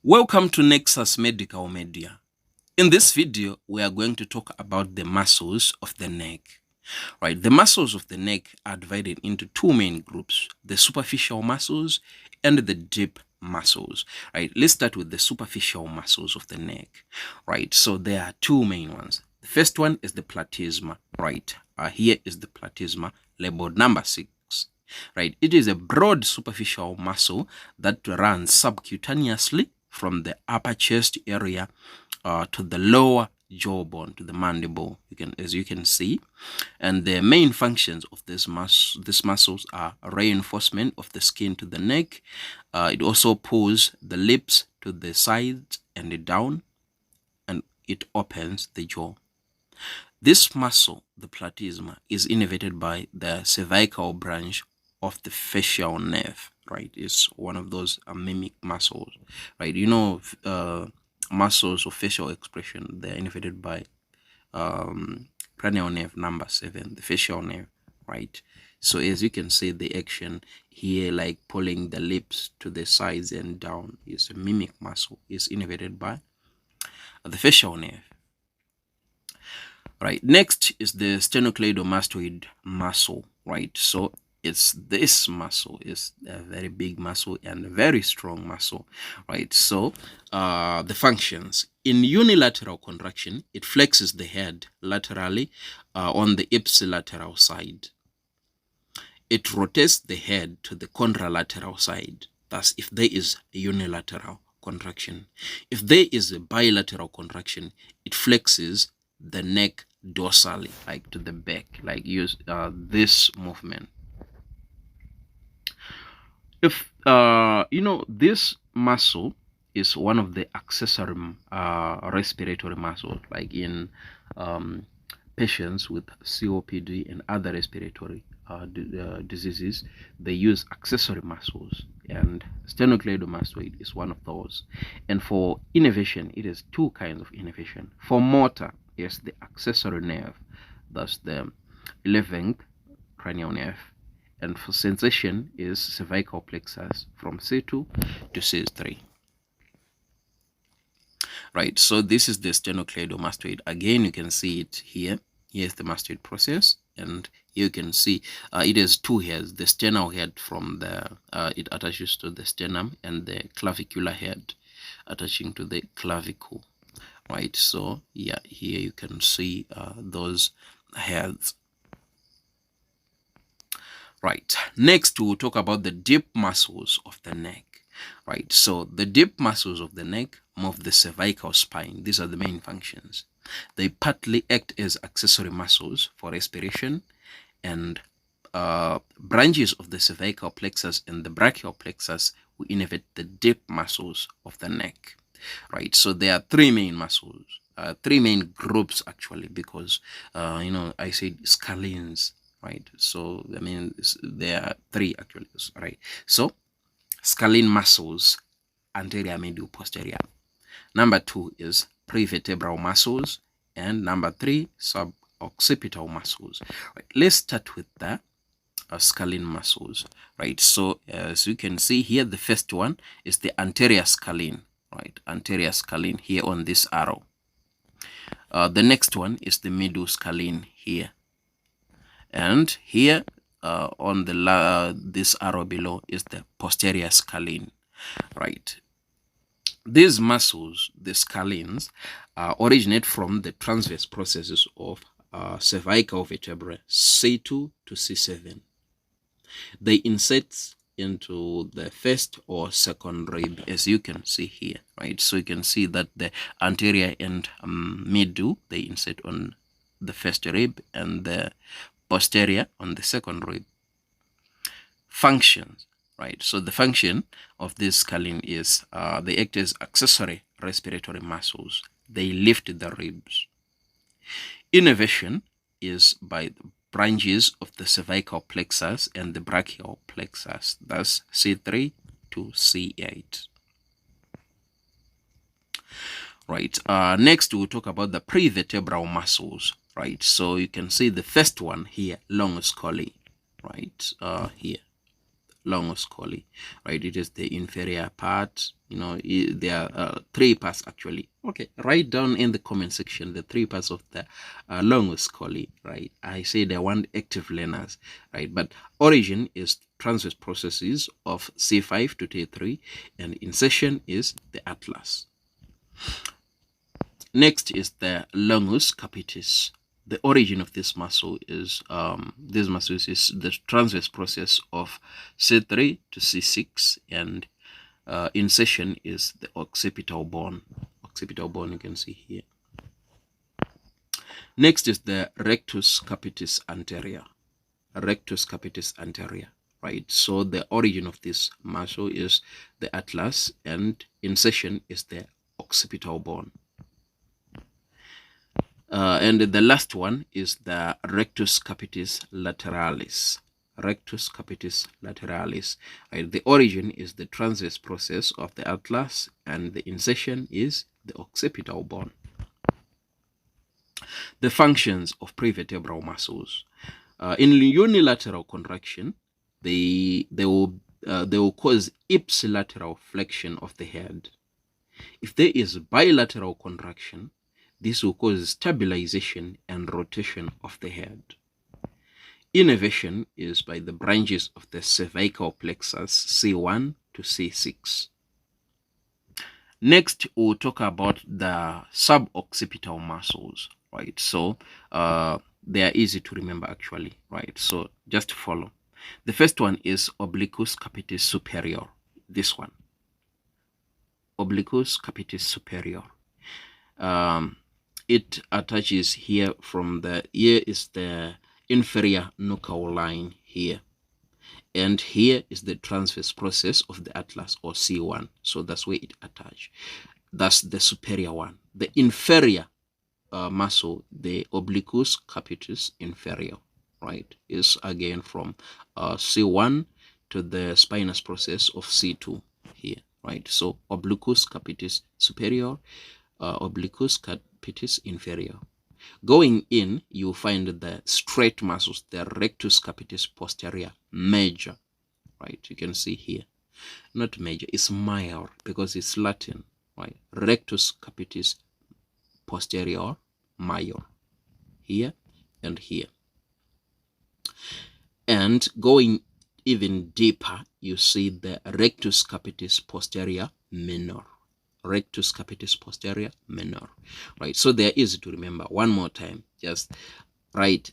Welcome to Nexus Medical Media. In this video, we are going to talk about the muscles of the neck. Right, the muscles of the neck are divided into two main groups, the superficial muscles and the deep muscles. Right, let's start with the superficial muscles of the neck. Right, so there are two main ones. The first one is the platysma. Right, here is the platysma labeled number 6. Right, it is a broad superficial muscle that runs subcutaneously from the upper chest area to the lower jawbone, to the mandible, as you can see. And the main functions of these muscles are reinforcement of the skin to the neck. It also pulls the lips to the sides and down, and it opens the jaw. This muscle, the platysma, is innervated by the cervical branch of the facial nerve. Right, it's one of those mimic muscles. Right, you know, muscles of facial expression, they're innervated by cranial nerve number 7, the facial nerve. Right, so as you can see, the action here, like pulling the lips to the sides and down, is a mimic muscle, is innervated by the facial nerve. Right, next is the sternocleidomastoid muscle. Right, so this muscle is a very big muscle and a very strong muscle. Right, so the functions: in unilateral contraction, it flexes the head laterally on the ipsilateral side. It rotates the head to the contralateral side. Thus, if there is a unilateral contraction, if there is a bilateral contraction, it flexes the neck dorsally, like to the back, like use this movement. If you know, this muscle is one of the accessory respiratory muscles, like in patients with COPD and other respiratory diseases, they use accessory muscles, and sternocleidomastoid is one of those. And for innervation, it is two kinds of innervation. For motor, yes, the accessory nerve, thus the 11th cranial nerve. And for sensation is cervical plexus from C2 to C3. Right, so this is the sternocleidomastoid. Again, you can see it here. Here's the mastoid process, and you can see it has two heads: the sternal head from the it attaches to the sternum, and the clavicular head attaching to the clavicle. Right, so yeah, here you can see those heads. Right, next we'll talk about the deep muscles of the neck. Right, so the deep muscles of the neck move the cervical spine. These are the main functions. They partly act as accessory muscles for respiration, and branches of the cervical plexus and the brachial plexus will innervate the deep muscles of the neck. Right, so there are three main muscles, three main groups actually, because you know, I said scalenes. Right, so I mean, there are three actually. Right, so scalene muscles, anterior, medial, posterior. Number 2 is prevertebral muscles, and number 3, suboccipital muscles. Right, let's start with the scalene muscles. Right, so as you can see here, the first one is the anterior scalene. Right, anterior scalene here on this arrow. The next one is the middle scalene here. And here on the this arrow below is the posterior scalene. Right, these muscles, the scalenes, originate from the transverse processes of cervical vertebrae C2 to C7. They insert into the first or second rib, as you can see here. Right, so you can see that the anterior and middle, they insert on the first rib, and the posterior on the second rib. Functions. Right, so the function of this scalene is they act as accessory respiratory muscles. They lift the ribs. Innervation is by the branches of the cervical plexus and the brachial plexus, thus C3 to C8. Right, next we'll talk about the prevertebral muscles. Right, so you can see the first one here, long scoli. Right, here, longus colli, right? It is the inferior part. You know, there are 3 parts actually. Okay, write down in the comment section the 3 parts of the longus colli, right? I say they want active learners, right? But origin is transverse processes of C5 to T3, and insertion is the atlas. Next is the longus capitis. The origin of this muscle is the transverse process of C3 to C6, and insertion is the occipital bone. Occipital bone, you can see here. Next is the rectus capitis anterior. Rectus capitis anterior, right? So the origin of this muscle is the atlas, and insertion is the occipital bone. And the last one is the rectus capitis lateralis. Rectus capitis lateralis. Right? The origin is the transverse process of the atlas, and the insertion is the occipital bone. The functions of prevertebral muscles. In unilateral contraction, they will cause ipsilateral flexion of the head. If there is bilateral contraction, this will cause stabilization and rotation of the head. Innervation is by the branches of the cervical plexus C1 to C6. Next, we'll talk about the suboccipital muscles, right? So they are easy to remember actually, right? So just follow. The first one is obliquus capitis superior. This one, obliquus capitis superior. It attaches here from the here is the inferior nuchal line here, and here is the transverse process of the atlas, or C1. So that's where it attaches. That's the superior one. The inferior muscle, the obliquus capitis inferior, right, is again from C1 to the spinous process of C2 here, right? So obliquus capitis superior, obliquus capitis inferior. Going in, you find the straight muscles, the rectus capitis posterior major, right? You can see here, not major, it's major because it's Latin, right? Rectus capitis posterior major, here and here. And going even deeper, you see the rectus capitis posterior minor. Rectus capitis posterior minor, right? So they're easy to remember. One more time, just write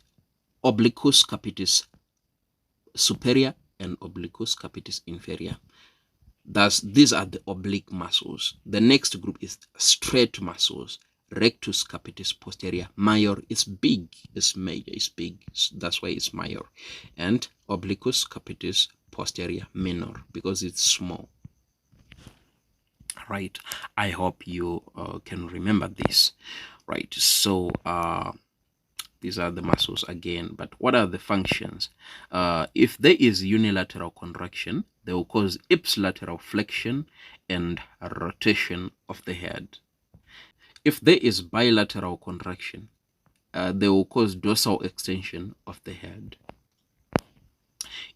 obliquus capitis superior and obliquus capitis inferior. These are the oblique muscles. The next group is straight muscles. Rectus capitis posterior major is big, it's major, it's big, that's why it's major. And obliquus capitis posterior minor because it's small. Right, I hope you can remember this, right? So these are the muscles again, but what are the functions? If there is unilateral contraction, they will cause ipsilateral flexion and rotation of the head. If there is bilateral contraction, they will cause dorsal extension of the head.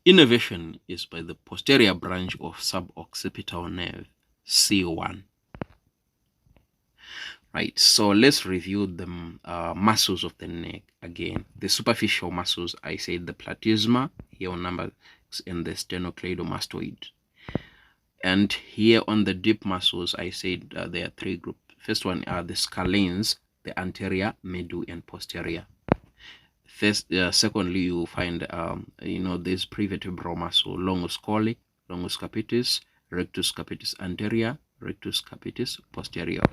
Innervation is by the posterior branch of suboccipital nerve, C1. Right, so let's review the muscles of the neck again. The superficial muscles, I said the platysma, here on number 6, and the sternocleidomastoid. And here on the deep muscles, I said there are 3 groups. First one are the scalenes, the anterior, middle, and posterior. Secondly, you find this prevertebral muscle, longus colli, longus capitis, rectus capitis anterior, rectus capitis posterior.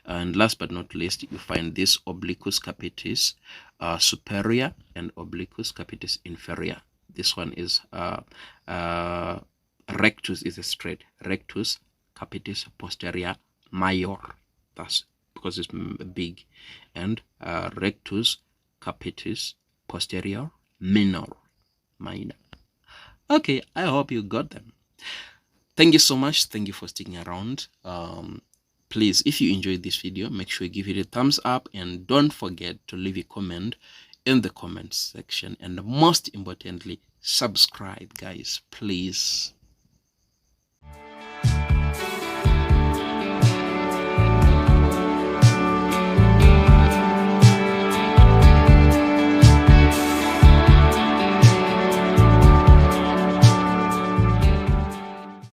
And last but not least, you find this obliquus capitis superior and obliquus capitis inferior. This one is rectus is a straight, rectus capitis posterior major, that's because it's big, and rectus capitis posterior minor. Okay, I hope you got them. Thank you so much. Thank you for sticking around. Please, if you enjoyed this video, make sure you give it a thumbs up, and don't forget to leave a comment in the comment section, and most importantly, subscribe, guys, please.